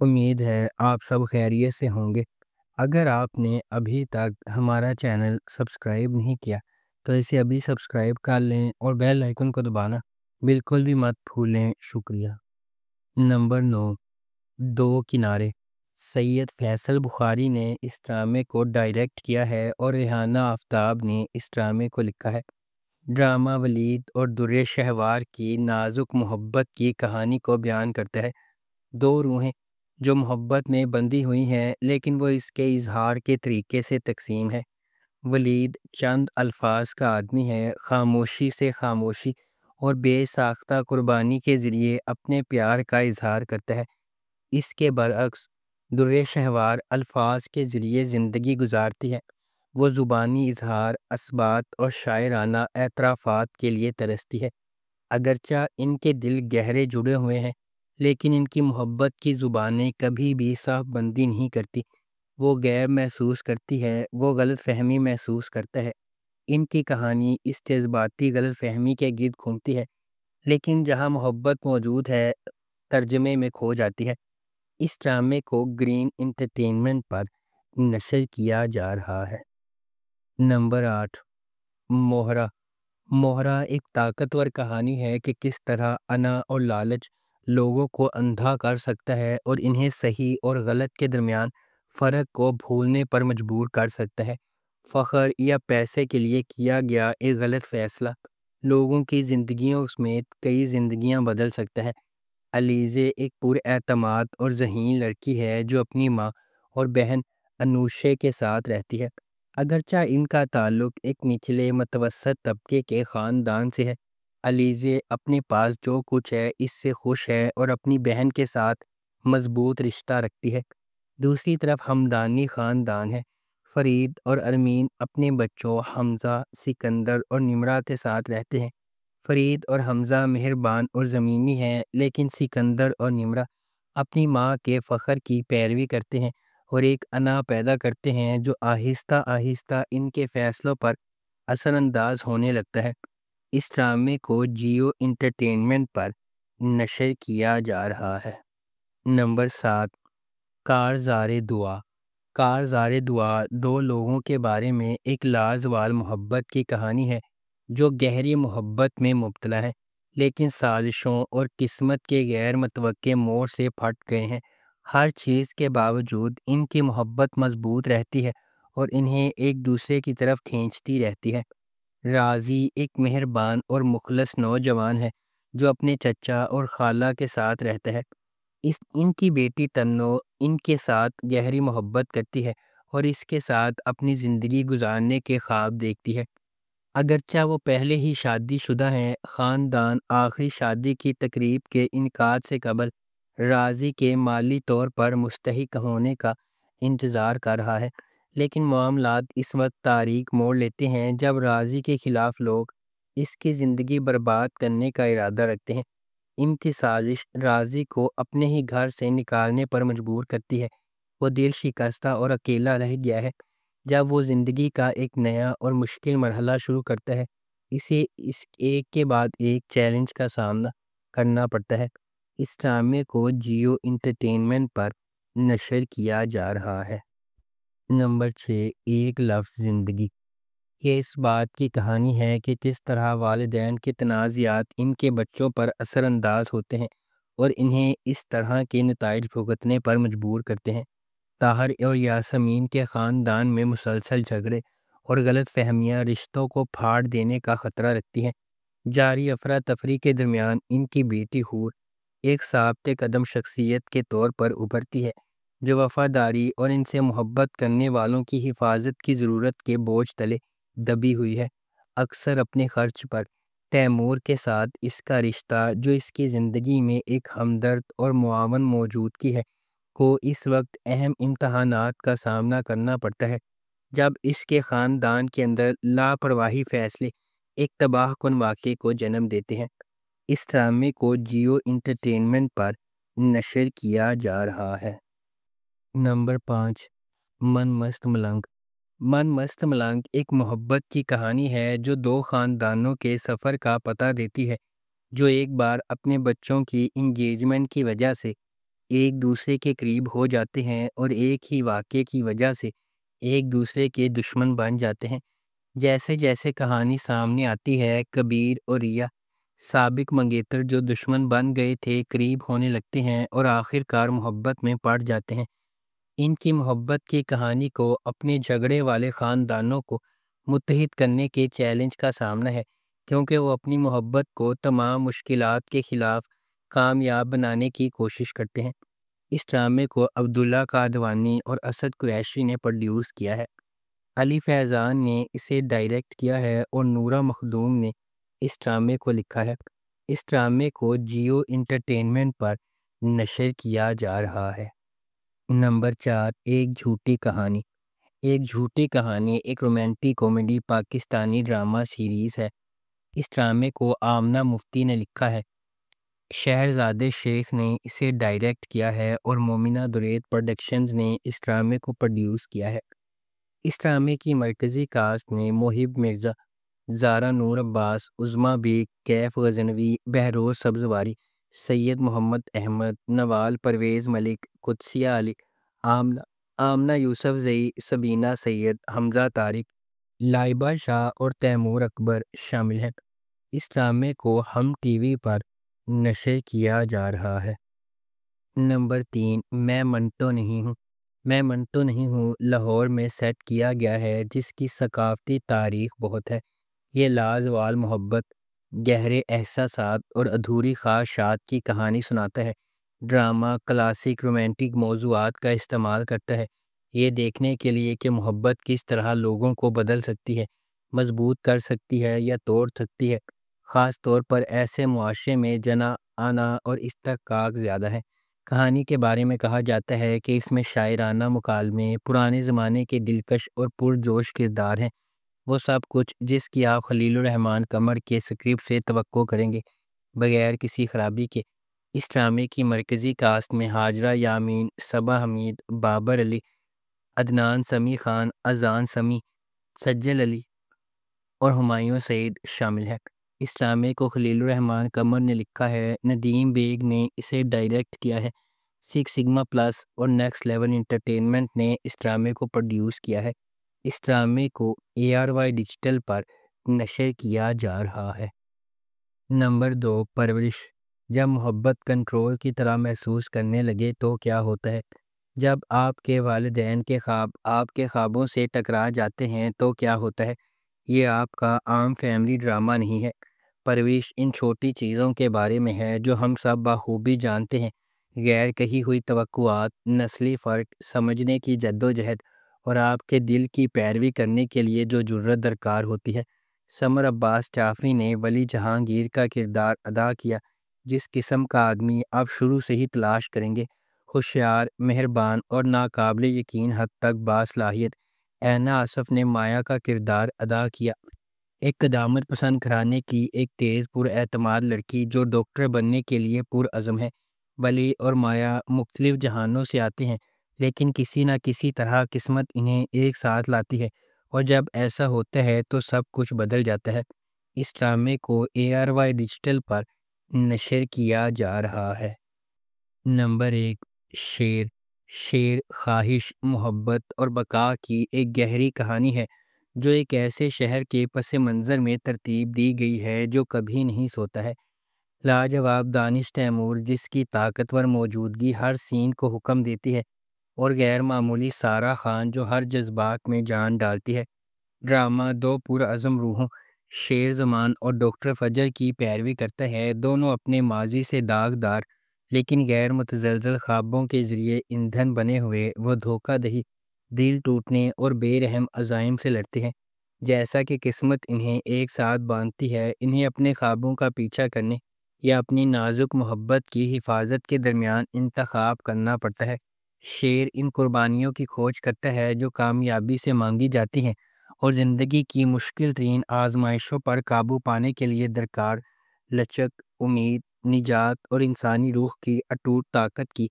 امید ہے آپ سب خیریت سے ہوں گے۔ اگر آپ نے ابھی تک ہمارا چینل سبسکرائب نہیں کیا تو اسے ابھی سبسکرائب کر لیں اور بیل آئیکن کو دبانا بالکل بھی مت بھولیں۔ شکریہ۔ نمبر 9، دو کنارے۔ سید فیصل بخاری نے اس ڈرامے کو ڈائریکٹ کیا ہے اور ریحانہ آفتاب نے اس ڈرامے کو لکھا ہے۔ ڈرامہ ولید اور در شہوار کی نازک محبت کی کہانی کو بیان کرتا ہے۔ دو روحیں جو محبت میں بندھی ہوئی ہیں لیکن وہ اس کے اظہار کے طریقے سے تقسیم ہے۔ ولید چند الفاظ کا آدمی ہے، خاموشی سے خاموشی اور بے ساختہ قربانی کے ذریعے اپنے پیار کا اظہار کرتا ہے۔ اس کے برعکس در شہوار الفاظ کے ذریعے زندگی گزارتی ہے۔ وہ زبانی اظہار، اثبات اور شاعرانہ اعترافات کے لیے ترستی ہے۔ اگرچہ ان کے دل گہرے جڑے ہوئے ہیں لیکن ان کی محبت کی زبانیں کبھی بھی صاف بندی نہیں کرتی۔ وہ غیب محسوس کرتی ہے، وہ غلط فہمی محسوس کرتا ہے۔ ان کی کہانی اس جذباتی غلط فہمی کے گرد گھومتی ہے، لیکن جہاں محبت موجود ہے ترجمے میں کھو جاتی ہے۔ اس ڈرامے کو گرین انٹرٹینمنٹ پر نشر کیا جا رہا ہے۔ نمبر 8، موہرا۔ موہرا ایک طاقتور کہانی ہے کہ کس طرح انا اور لالچ لوگوں کو اندھا کر سکتا ہے اور انہیں صحیح اور غلط کے درمیان فرق کو بھولنے پر مجبور کر سکتا ہے۔ فخر یا پیسے کے لیے کیا گیا ایک غلط فیصلہ لوگوں کی زندگیوں سمیت کئی زندگیاں بدل سکتا ہے۔ علیزے ایک پر اعتماد اور ذہین لڑکی ہے جو اپنی ماں اور بہن انوشے کے ساتھ رہتی ہے۔ اگرچہ ان کا تعلق ایک نچلے متوسط طبقے کے خاندان سے ہے، علیزے اپنے پاس جو کچھ ہے اس سے خوش ہے اور اپنی بہن کے ساتھ مضبوط رشتہ رکھتی ہے۔ دوسری طرف ہمدانی خاندان ہے۔ فرید اور ارمین اپنے بچوں حمزہ، سکندر اور نمرہ کے ساتھ رہتے ہیں۔ فرید اور حمزہ مہربان اور زمینی ہیں لیکن سکندر اور نمرہ اپنی ماں کے فخر کی پیروی کرتے ہیں اور ایک انا پیدا کرتے ہیں جو آہستہ آہستہ ان کے فیصلوں پر اثر انداز ہونے لگتا ہے۔ اس ڈرامے کو جیو انٹرٹینمنٹ پر نشر کیا جا رہا ہے۔ نمبر 7، کارزار دعا۔ کارزار دعا دو لوگوں کے بارے میں ایک لازوال محبت کی کہانی ہے جو گہری محبت میں مبتلا ہے لیکن سازشوں اور قسمت کے غیر متوقع موڑ سے پھٹ گئے ہیں۔ ہر چیز کے باوجود ان کی محبت مضبوط رہتی ہے اور انہیں ایک دوسرے کی طرف کھینچتی رہتی ہے۔ راضی ایک مہربان اور مخلص نوجوان ہے جو اپنے چچا اور خالہ کے ساتھ رہتا ہے۔ ان کی بیٹی تنو ان کے ساتھ گہری محبت کرتی ہے اور اس کے ساتھ اپنی زندگی گزارنے کے خواب دیکھتی ہے۔ اگرچہ وہ پہلے ہی شادی شدہ ہیں، خاندان آخری شادی کی تقریب کے انعقاد سے قبل راضی کے مالی طور پر مستحق ہونے کا انتظار کر رہا ہے، لیکن معاملات اس وقت تاریک موڑ لیتے ہیں جب راضی کے خلاف لوگ اس کی زندگی برباد کرنے کا ارادہ رکھتے ہیں۔ ان کی سازش راضی کو اپنے ہی گھر سے نکالنے پر مجبور کرتی ہے۔ وہ دل شکستہ اور اکیلا رہ گیا ہے جب وہ زندگی کا ایک نیا اور مشکل مرحلہ شروع کرتا ہے۔ اسے اس ایک کے بعد ایک چیلنج کا سامنا کرنا پڑتا ہے۔ اس ڈرامے کو جیو انٹرٹینمنٹ پر نشر کیا جا رہا ہے۔ نمبر 6، ایک لفظ زندگی۔ یہ اس بات کی کہانی ہے کہ کس طرح والدین کے تنازعات ان کے بچوں پر اثر انداز ہوتے ہیں اور انہیں اس طرح کے نتائج بھگتنے پر مجبور کرتے ہیں۔ طاہر اور یاسمین کے خاندان میں مسلسل جھگڑے اور غلط فہمیاں رشتوں کو پھاڑ دینے کا خطرہ رکھتی ہیں۔ جاری افراتفری کے درمیان ان کی بیٹی حور ایک ثابت قدم شخصیت کے طور پر ابھرتی ہے جو وفاداری اور ان سے محبت کرنے والوں کی حفاظت کی ضرورت کے بوجھ تلے دبی ہوئی ہے۔ اکثر اپنے خرچ پر تیمور کے ساتھ اس کا رشتہ جو اس کی زندگی میں ایک ہمدرد اور معاون موجودگی ہے کو اس وقت اہم امتحانات کا سامنا کرنا پڑتا ہے جب اس کے خاندان کے اندر لاپرواہی فیصلے ایک تباہ کن واقعے کو جنم دیتے ہیں۔ اس ڈرامے کو جیو انٹرٹینمنٹ پر نشر کیا جا رہا ہے۔ نمبر 5، من مست ملنگ۔ من مست ملنگ ایک محبت کی کہانی ہے جو دو خاندانوں کے سفر کا پتہ دیتی ہے جو ایک بار اپنے بچوں کی انگیجمنٹ کی وجہ سے ایک دوسرے کے قریب ہو جاتے ہیں اور ایک ہی واقعے کی وجہ سے ایک دوسرے کے دشمن بن جاتے ہیں۔ جیسے جیسے کہانی سامنے آتی ہے، کبیر اور ریا سابق منگیتر جو دشمن بن گئے تھے قریب ہونے لگتے ہیں اور آخر کار محبت میں پڑ جاتے ہیں۔ ان کی محبت کی کہانی کو اپنے جھگڑے والے خاندانوں کو متحد کرنے کے چیلنج کا سامنا ہے، کیونکہ وہ اپنی محبت کو تمام مشکلات کے خلاف کامیاب بنانے کی کوشش کرتے ہیں۔ اس ڈرامے کو عبداللہ قادوانی اور اسد قریشی نے پروڈیوس کیا ہے۔ علی فیضان نے اسے ڈائریکٹ کیا ہے اور نورہ مخدوم نے اس ڈرامے کو لکھا ہے۔ اس ڈرامے کو جیو انٹرٹینمنٹ پر نشر کیا جا رہا ہے۔ نمبر 4، ایک جھوٹی کہانی۔ ایک جھوٹی کہانی ایک romantic comedy Pakistani drama series ہے۔ اس ڈرامے کو آمنہ مفتی نے لکھا ہے۔ شہرزاد شیخ نے اسے ڈائریکٹ کیا ہے اور مومنہ درید پروڈکشنز نے اس ڈرامے کو پروڈیوس کیا ہے۔ اس ڈرامے کی مرکزی کاسٹ میں محب مرزا، زارا نور عباس، عظمیٰ بیگ، کیف غزنوی، بہروز سبزواری، سید محمد احمد، نوال پرویز ملک، قدسیہ علی، آمنہ یوسف زئی، سبینہ سید، حمزہ طارق، لائبہ شاہ اور تیمور اکبر شامل ہیں۔ اس ڈرامے کو ہم ٹی وی پر نشر کیا جا رہا ہے۔ نمبر 3، میں منٹو نہیں ہوں۔ میں منٹو نہیں ہوں لاہور میں سیٹ کیا گیا ہے، جس کی ثقافتی تاریخ بہت ہے۔ یہ لازوال محبت، گہرے احساسات اور ادھوری خواہشات کی کہانی سناتا ہے۔ ڈرامہ کلاسک رومانٹک موضوعات کا استعمال کرتا ہے، یہ دیکھنے کے لیے کہ محبت کس طرح لوگوں کو بدل سکتی ہے، مضبوط کر سکتی ہے یا توڑ سکتی ہے۔ خاص طور پر ایسے معاشرے میں جنا آنا اور استحقاق زیادہ ہے۔ کہانی کے بارے میں کہا جاتا ہے کہ اس میں شاعرانہ مکالمے، پرانے زمانے کے دلکش اور پرجوش کردار ہیں، وہ سب کچھ جس کی آپ خلیل الرحمن قمر کے اسکرپٹ سے توقع کریں گے، بغیر کسی خرابی کے۔ اس ڈرامے کی مرکزی کاسٹ میں ہاجرہ یامین، صبا حمید، بابر علی، عدنان سمیع خان، اذان سمیع، سجل علی اور ہمایوں سعید شامل ہیں۔ اس ڈرامے کو خلیل الرحمن قمر نے لکھا ہے، ندیم بیگ نے اسے ڈائریکٹ کیا ہے۔ سکس سگما پلس اور نیکسٹ لیول انٹرٹینمنٹ نے اس ڈرامے کو پروڈیوس کیا ہے۔ اس ڈرامے کو ARY ڈیجیٹل پر نشر کیا جا رہا ہے۔ نمبر 2، پرورش۔ جب محبت کنٹرول کی طرح محسوس کرنے لگے تو کیا ہوتا ہے؟ جب آپ کے والدین کے خواب آپ کے خوابوں سے ٹکرا جاتے ہیں تو کیا ہوتا ہے؟ یہ آپ کا عام فیملی ڈرامہ نہیں ہے۔ پرورش ان چھوٹی چیزوں کے بارے میں ہے جو ہم سب بخوبی جانتے ہیں، غیر کہی ہوئی توقعات، نسلی فرق، سمجھنے کی جدوجہد اور آپ کے دل کی پیروی کرنے کے لیے جو جرأت درکار ہوتی ہے۔ سمر عباس جعفری نے ولی جہانگیر کا کردار ادا کیا، جس قسم کا آدمی آپ شروع سے ہی تلاش کریں گے، ہوشیار، مہربان اور ناقابل یقین حد تک باصلاحیت۔ اینا آصف نے مایا کا کردار ادا کیا، ایک قدامت پسند گھرانے کی ایک تیز پر اعتماد لڑکی جو ڈاکٹر بننے کے لیے پرعزم ہے۔ ولی اور مایا مختلف جہانوں سے آتے ہیں، لیکن کسی نہ کسی طرح قسمت انہیں ایک ساتھ لاتی ہے، اور جب ایسا ہوتا ہے تو سب کچھ بدل جاتا ہے۔ اس ڈرامے کو ARY ڈیجیٹل پر نشر کیا جا رہا ہے۔ نمبر 1، شیر۔ شیر خواہش، محبت اور بقا کی ایک گہری کہانی ہے جو ایک ایسے شہر کے پس منظر میں ترتیب دی گئی ہے جو کبھی نہیں سوتا ہے۔ لاجواب دانش تیمور، جس کی طاقتور موجودگی ہر سین کو حکم دیتی ہے، اور غیر معمولی سارہ خان جو ہر جذبات میں جان ڈالتی ہے۔ ڈرامہ دو پرعزم روحوں، شیر زمان اور ڈاکٹر فجر کی پیروی کرتا ہے۔ دونوں اپنے ماضی سے داغدار لیکن غیر متزلزل خوابوں کے ذریعے ایندھن بنے ہوئے وہ دھوکہ دہی، دل ٹوٹنے اور بے رحم عزائم سے لڑتے ہیں۔ جیسا کہ قسمت انہیں ایک ساتھ باندھتی ہے، انہیں اپنے خوابوں کا پیچھا کرنے یا اپنی نازک محبت کی حفاظت کے درمیان انتخاب کرنا پڑتا ہے۔ شیر ان قربانیوں کی کھوج کرتا ہے جو کامیابی سے مانگی جاتی ہیں اور زندگی کی مشکل ترین آزمائشوں پر قابو پانے کے لیے درکار لچک، امید، نجات اور انسانی روح کی اٹوٹ طاقت کی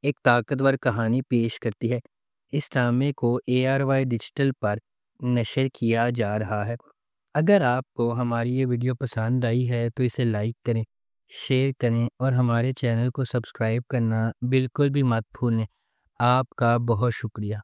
ایک طاقتور کہانی پیش کرتی ہے۔ اس ڈرامے کو ARY ڈیجیٹل پر نشر کیا جا رہا ہے۔ اگر آپ کو ہماری یہ ویڈیو پسند آئی ہے تو اسے لائک کریں، شیئر کریں اور ہمارے چینل کو سبسکرائب کرنا بالکل بھی مت بھولیں۔ آپ کا بہت شکریہ۔